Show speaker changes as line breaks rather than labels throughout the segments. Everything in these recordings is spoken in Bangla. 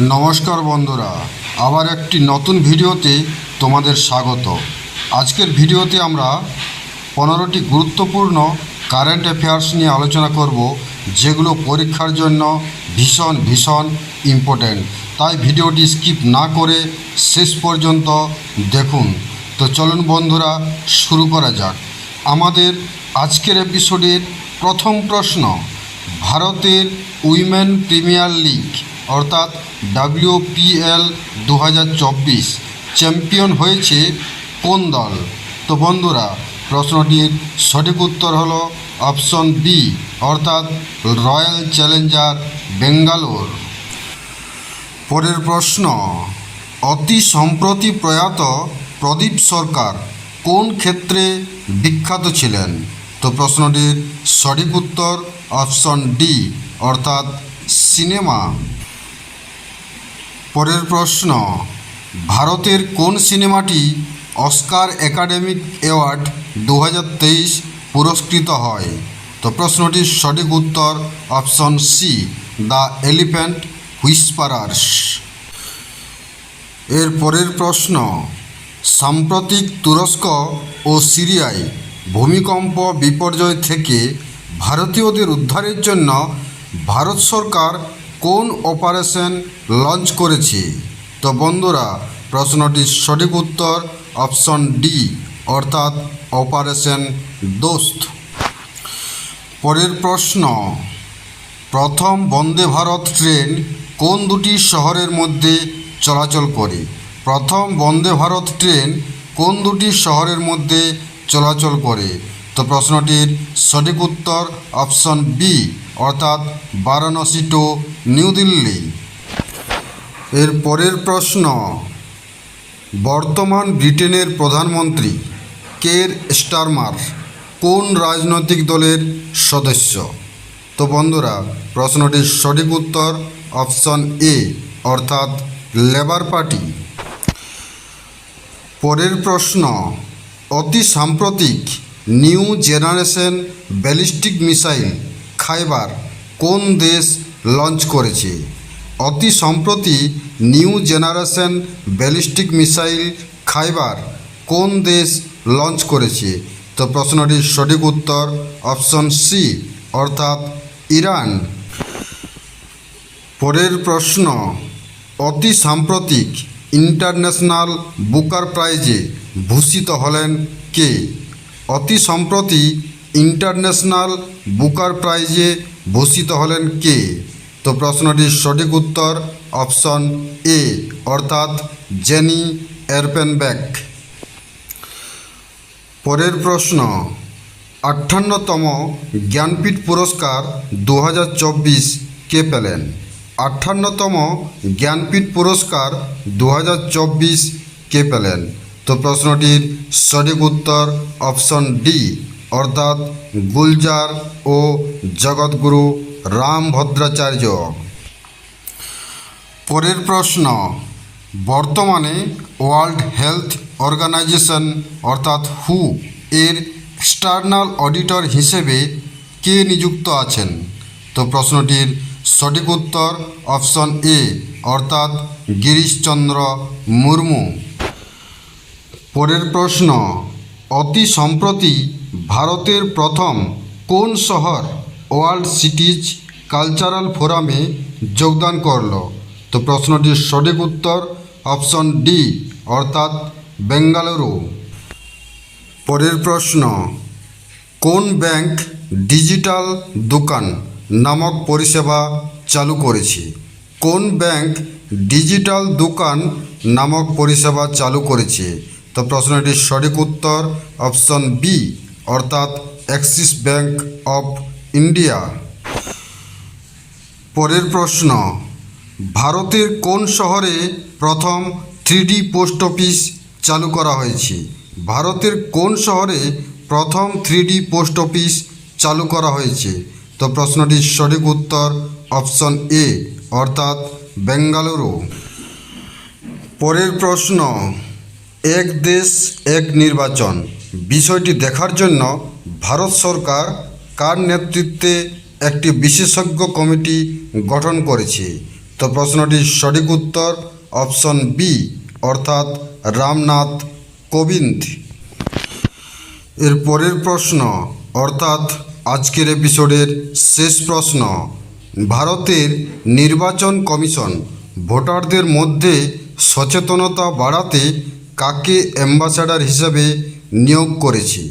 নমস্কার বন্ধুরা, আবার একটি নতুন ভিডিওতে তোমাদের স্বাগত। আজকের ভিডিওতে আমরা 15টি গুরুত্বপূর্ণ কারেন্ট অ্যাফেয়ার্স নিয়ে আলোচনা করব, যেগুলো পরীক্ষার জন্য ভীষণ ইম্পর্ট্যান্ট। তাই ভিডিওটি স্কিপ না করে শেষ পর্যন্ত দেখুন। তো চলুন বন্ধুরা, শুরু করা যাক। আমাদের আজকের এপিসোডের প্রথম প্রশ্ন, ভারতের উইমেন প্রিমিয়ার লিগ অর্থাৎ WPL 2024 চ্যাম্পিয়ন হয়েছে কোন দল? তো বন্ধুরা, প্রশ্নটির সঠিক উত্তর হলো অপশন বি অর্থাৎ রয়্যাল চ্যালেঞ্জার বেঙ্গালোর। পরের প্রশ্ন, অতি সম্প্রতি প্রয়াত প্রদীপ সরকার কোন ক্ষেত্রে বিখ্যাত ছিলেন? তো প্রশ্নটির সঠিক উত্তর অপশন ডি অর্থাৎ সিনেমা। পরের প্রশ্ন, ভারতের কোন সিনেমাটি অস্কার একাডেমি অ্যাওয়ার্ড 2023 পুরস্কৃত হয়? তো প্রশ্নটির সঠিক উত্তর অপশন সি দ্য এলিফ্যান্ট হুইসপারার্স। এর পরের প্রশ্ন, সাম্প্রতিক তুরস্ক ও সিরিয়ায় ভূমিকম্প বিপর্যয় থেকে ভারতীয়দের উদ্ধারের জন্য ভারত সরকার কোন অপারেশন লঞ্চ করেছে? তো বন্ধুরা, প্রশ্নটির সঠিক উত্তর অপশন ডি অর্থাৎ অপারেশন দোস্ত। পরের প্রশ্ন, প্রথম বন্দে ভারত ট্রেন কোন দুটি শহরের মধ্যে চলাচল করে? প্রথম বন্দে ভারত ট্রেন কোন দুটি শহরের মধ্যে চলাচল করে? তো প্রশ্নটির সঠিক উত্তর অপশন বি অর্থাৎ বারাণসী টু নিউ দিল্লি। এর পরের প্রশ্ন, বর্তমান ব্রিটেনের প্রধানমন্ত্রী কের স্টারমার কোন রাজনৈতিক দলের সদস্য? তো বন্ধুরা, প্রশ্নটির সঠিক উত্তর অপশন এ অর্থাৎ লেবার পার্টি। পরের প্রশ্ন, অতি সাম্প্রতিক নিউ জেনারেশন ব্যালিস্টিক মিসাইল খাইবার কোন দেশ লঞ্চ করেছে? অতি সম্প্রতি নিউ জেনারেশন ব্যালিস্টিক মিসাইল খাইবার কোন দেশ লঞ্চ করেছে? তো প্রশ্নটির সঠিক উত্তর অপশন সি অর্থাৎ ইরান। পরের প্রশ্ন, অতি সাম্প্রতিক ইন্টারন্যাশনাল বুকার প্রাইজে ভূষিত হলেন কে? অতি সম্প্রতি ইন্টারন্যাশনাল বুকার প্রাইজে ভূষিত হলেন কে? তো প্রশ্নটির সঠিক উত্তর অপশন এ অর্থাৎ জেনি এরপেনব্যাক। পরের প্রশ্ন, 58তম জ্ঞানপীঠ পুরস্কার 2024 কে পেলেন? 58তম জ্ঞানপীঠ পুরস্কার 2024 কে পেলেন? তো প্রশ্নটির সঠিক উত্তর অপশন ডি অর্থাৎ গুলজার ও জগৎগুরু রামভদ্রাচার্য। পরের প্রশ্ন, বর্তমানে ওয়ার্ল্ড হেলথ অর্গানাইজেশন অর্থাৎ হু এর এক্সটার্নাল অডিটর হিসেবে কে নিযুক্ত আছেন? তো প্রশ্নটির সঠিক উত্তর অপশন এ অর্থাৎ গিরিশচন্দ্র মুর্মু। পরের প্রশ্ন, অতি সম্প্রতি ভারতের প্রথম কোন শহর ওয়ার্ল্ড সিটিজ কালচারাল ফোরামে যোগদান করল? তো প্রশ্নটির সঠিক উত্তর অপশন ডি অর্থাৎ বেঙ্গালুরু। পরের প্রশ্ন, কোন ব্যাংক ডিজিটাল দোকান নামক পরিষেবা চালু করেছে? কোন ব্যাংক ডিজিটাল দোকান নামক পরিষেবা চালু করেছে? তো প্রশ্নটির সঠিক উত্তর অপশন বি অর্থাৎ অ্যাক্সিস ব্যাংক অফ ইন্ডিয়া। পরের প্রশ্ন, ভারতের কোন শহরে প্রথম 3D পোস্ট অফিস চালু করা হয়েছে? ভারতের কোন শহরে প্রথম 3D পোস্ট অফিস চালু করা হয়েছে? তো প্রশ্নটির সঠিক উত্তর অপশন এ অর্থাৎ বেঙ্গালুরু। পরের প্রশ্ন, এক দেশ এক নির্বাচন বিষয়টি দেখার জন্য ভারত সরকার কার নেতৃত্বে একটি বিশেষজ্ঞ কমিটি গঠন করেছে? তো তো প্রশ্নটির সঠিক উত্তর অপশন বি অর্থাৎ রামনাথ কোবিন্দ। এর পরের প্রশ্ন অর্থাৎ আজকের এপিসোডের শেষ প্রশ্ন, ভারতের নির্বাচন কমিশন ভোটারদের মধ্যে সচেতনতা বাড়াতে কাকে অ্যাম্বাসাডার হিসেবে নিয়োগ করেছে?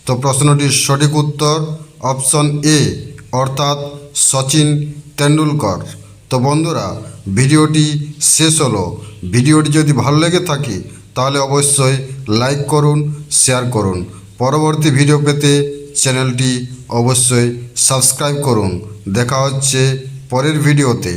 তো প্রশ্নটির সঠিক উত্তর অপশন এ অর্থাৎ সচিন তেন্ডুলকর। তো বন্ধুরা, ভিডিওটি শেষ হলো। ভিডিওটি যদি ভালো লেগে থাকে তাহলে অবশ্যই লাইক করুন, শেয়ার করুন। পরবর্তী ভিডিও পেতে চ্যানেলটি অবশ্যই সাবস্ক্রাইব করুন। দেখা হচ্ছে পরের ভিডিওতে।